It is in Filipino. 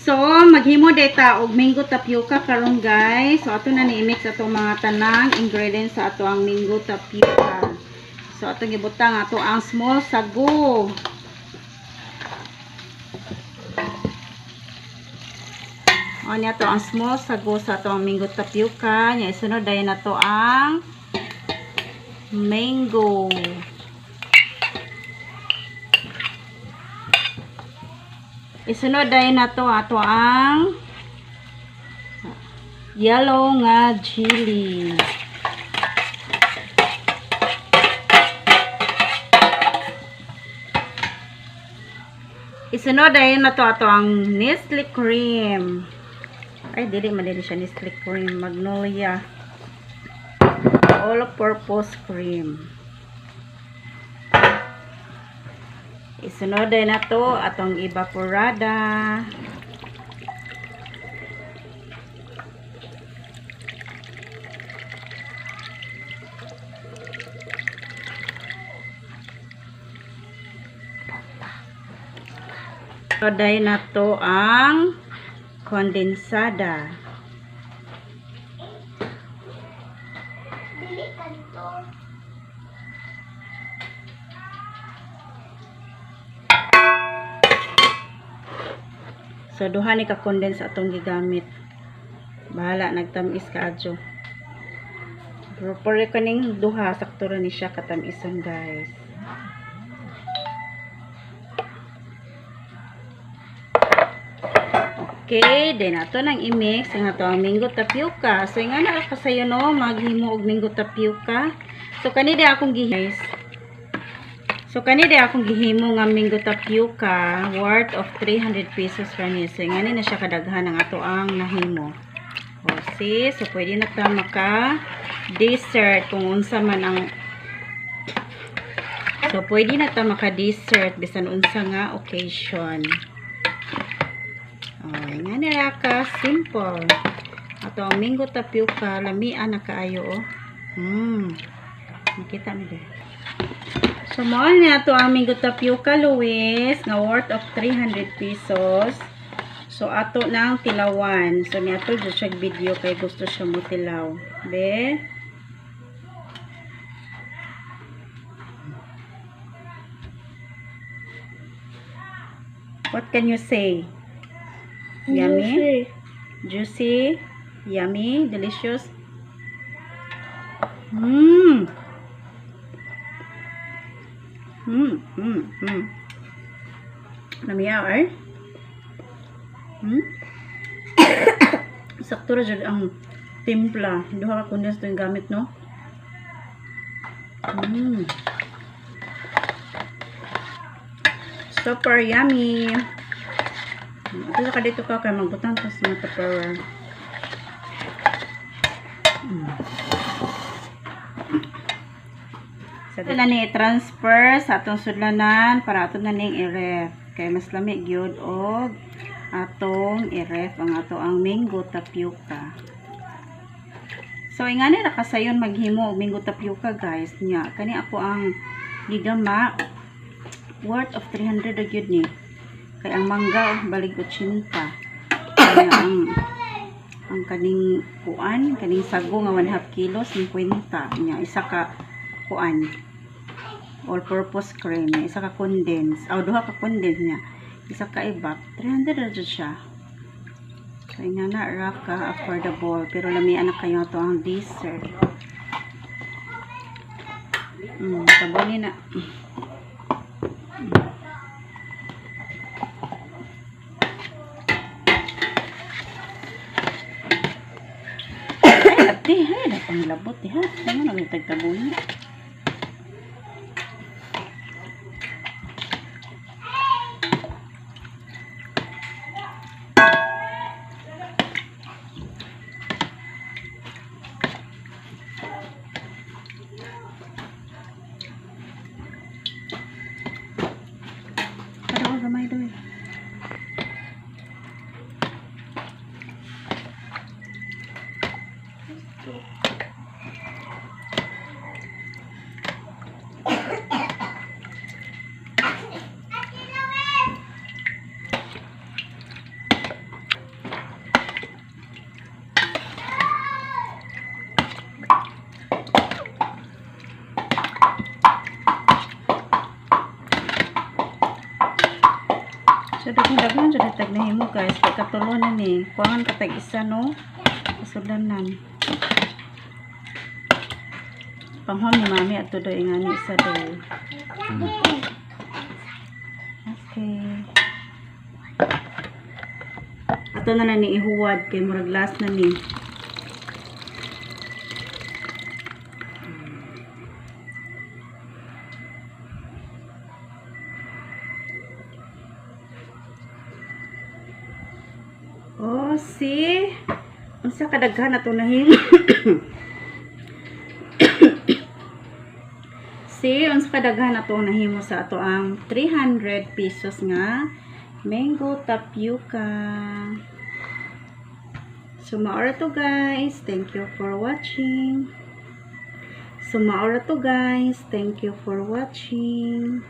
So, maghimo data og mango tapioca karon guys. So, ato na ni-mix ato mga tanang ingredients sa ato ang mango tapioca. So, ato gibutang ato ang small sago. O niya to ang small sago sa ato ang mango tapioca. Nya isunod dayon na to ang mango. Isunod dahil na to ato ang yellow nga chili. Isunod dahil na to ato ang Nestle cream. Ay, dili madili siya Nestle cream. Magnolia all-purpose cream. Isunod din na to atong evaporada. Isunod din na to ang kondensada. So, duha ni ka-condense atong gigamit. Bahala, nagtamis ka adyo. Pero pare kaning duha, sakto ra ni siya katamisan guys. Okay, then ato nang i-mix ang ato ang mango tapioca. So, nga na ka sayo no, maghimo og mango tapioca. So, kanidi akong gihis. So, kanina akong gihimo nga mango tapioca worth of 300 pesos kani. So, nga na siya kadaghan ang ato ang nahimo. O, see? So, pwede na ta maka-dessert kung unsa man ang So, pwede na ta maka-dessert bisan unsa nga occasion. O, nga na ka simple. Ato ang mango tapioca, lamian na kaayo o. Nakita mo din. So, mahal na ito ang mango tapioca Luis nga worth of 300 pesos. So, ato ng tilawan. So, niya ito siya video kay gusto siya mo tilaw. Be? What can you say? Yummy? Juicy? Yummy? Delicious? Namiyaw eh. Sakto ra jud ang timpla. Duha ka condense to yung gamit no. Super yummy. Ito ka dito ka kay magbutang tas mga tupperware. Ito na ni transfer sa atong sudlanan para ato na ning i-ref. Kay mas lami gyud og atong i-ref ang ato ang mango tapioca. So ingani ra kasayon maghimo og mango tapioca guys nya. Kani ako ang gigama worth of 300 ra gyud ni. Kay ang mangga balig 80. Kaya ang kaning kuan, kaning sago nga 1/2 kilo 50 nya isa ka kuan all-purpose cream, isa ka condense, duha ka condense niya, isa ka ibak, 300 na dyan siya. Kaya nga na, ra ka affordable, pero lamian na kayo ito ang dessert. Tabunin na. Ay, ati, ay, napang labot, ha? Ano na may tagtabunin? Gamay doy. nahimo guys, kay katulo na ni. Kuangan katag isa no. Kasudlanan. Panghon ni mami ato do ingani isa do. Okay. Ato na ni ihuwad kay murag last na ni. Oh, see? Unsa kadaghan ato nahimo? See, unsa kadaghan ato nahimo sa ato ang 300 pesos nga mango tapioca. So maora to guys. Thank you for watching. So maora to guys. Thank you for watching.